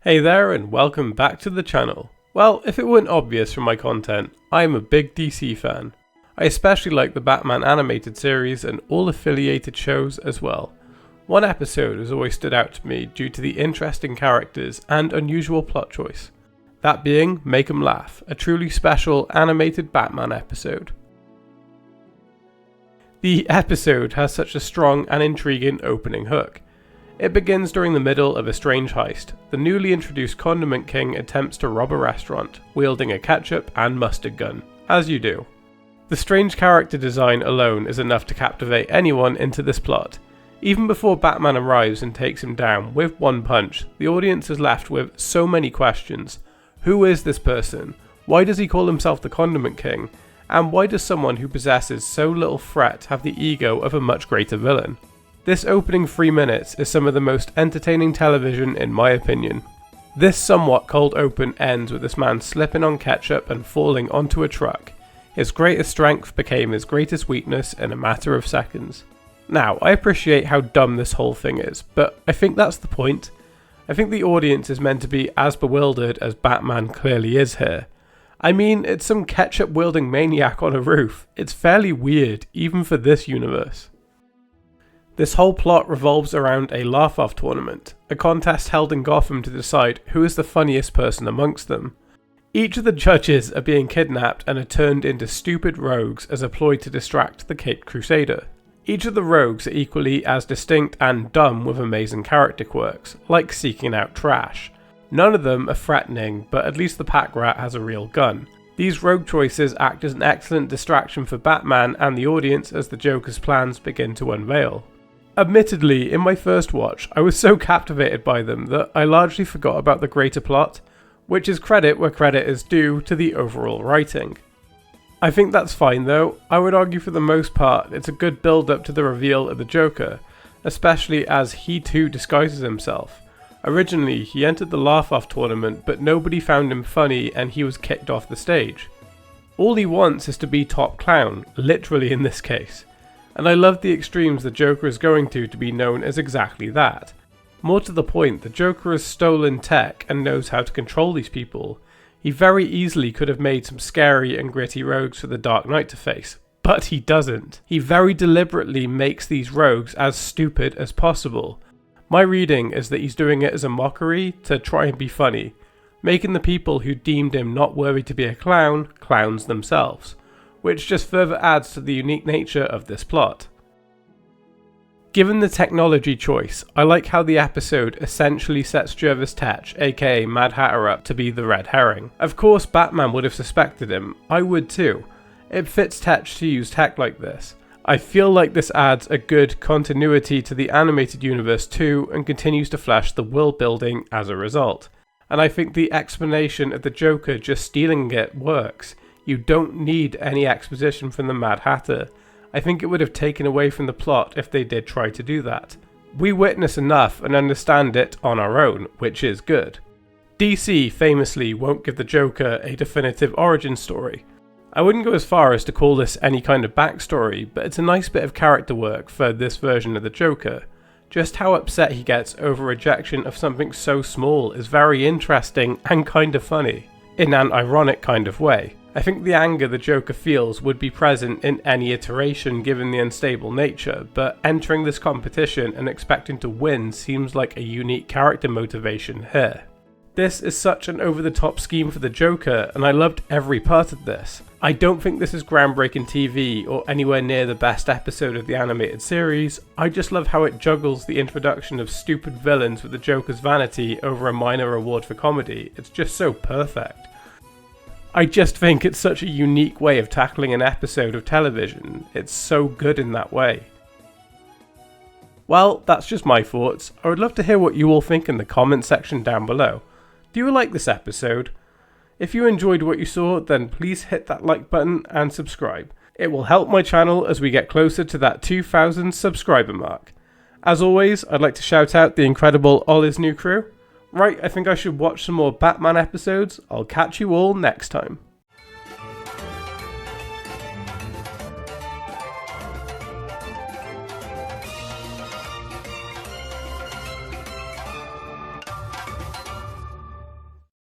Hey there and welcome back to the channel. Well, if it weren't obvious from my content, I am a big DC fan. I especially like the Batman animated series and all affiliated shows as well. One episode has always stood out to me due to the interesting characters and unusual plot choice. That being Make 'em Laugh, a truly special animated Batman episode. The episode has such a strong and intriguing opening hook. It begins during the middle of a strange heist. The newly introduced Condiment King attempts to rob a restaurant, wielding a ketchup and mustard gun, as you do. The strange character design alone is enough to captivate anyone into this plot. Even before Batman arrives and takes him down with one punch, the audience is left with so many questions. Who is this person? Why does he call himself the Condiment King? And why does someone who possesses so little threat have the ego of a much greater villain? This opening 3 minutes is some of the most entertaining television in my opinion. This somewhat cold open ends with this man slipping on ketchup and falling onto a truck. His greatest strength became his greatest weakness in a matter of seconds. Now, I appreciate how dumb this whole thing is, but I think that's the point. I think the audience is meant to be as bewildered as Batman clearly is here. I mean, it's some ketchup-wielding maniac on a roof. It's fairly weird, even for this universe. This whole plot revolves around a laugh-off tournament, a contest held in Gotham to decide who is the funniest person amongst them. Each of the judges are being kidnapped and are turned into stupid rogues as a ploy to distract the Caped Crusader. Each of the rogues are equally as distinct and dumb with amazing character quirks, like seeking out trash. None of them are threatening, but at least the pack rat has a real gun. These rogue choices act as an excellent distraction for Batman and the audience as the Joker's plans begin to unveil. Admittedly, in my first watch, I was so captivated by them that I largely forgot about the greater plot, which is credit where credit is due to the overall writing. I think that's fine though. I would argue for the most part it's a good build up to the reveal of the Joker, especially as he too disguises himself. Originally, he entered the laugh-off tournament, but nobody found him funny and he was kicked off the stage. All he wants is to be top clown, literally in this case. And I love the extremes the Joker is going to be known as exactly that. More to the point, the Joker has stolen tech and knows how to control these people. He very easily could have made some scary and gritty rogues for the Dark Knight to face, but he doesn't. He very deliberately makes these rogues as stupid as possible. My reading is that he's doing it as a mockery to try and be funny, making the people who deemed him not worthy to be a clown, clowns themselves, which just further adds to the unique nature of this plot. Given the technology choice, I like how the episode essentially sets Jervis Tetch, aka Mad Hatter, up to be the red herring. Of course Batman would have suspected him, I would too. It fits Tetch to use tech like this. I feel like this adds a good continuity to the animated universe too and continues to flesh the world building as a result. And I think the explanation of the Joker just stealing it works. You don't need any exposition from the Mad Hatter. I think it would have taken away from the plot if they did try to do that. We witness enough and understand it on our own, which is good. DC famously won't give the Joker a definitive origin story. I wouldn't go as far as to call this any kind of backstory, but it's a nice bit of character work for this version of the Joker. Just how upset he gets over rejection of something so small is very interesting and kind of funny, in an ironic kind of way. I think the anger the Joker feels would be present in any iteration given the unstable nature, but entering this competition and expecting to win seems like a unique character motivation here. This is such an over-the-top scheme for the Joker, and I loved every part of this. I don't think this is groundbreaking TV or anywhere near the best episode of the animated series. I just love how it juggles the introduction of stupid villains with the Joker's vanity over a minor reward for comedy. It's just so perfect. I just think it's such a unique way of tackling an episode of television. It's so good in that way. Well, that's just my thoughts. I would love to hear what you all think in the comment section down below. Do you like this episode? If you enjoyed what you saw, then please hit that like button and subscribe. It will help my channel as we get closer to that 2,000 subscriber mark. As always, I'd like to shout out the incredible Olisnew crew. Right, I think I should watch some more Batman episodes. I'll catch you all next time.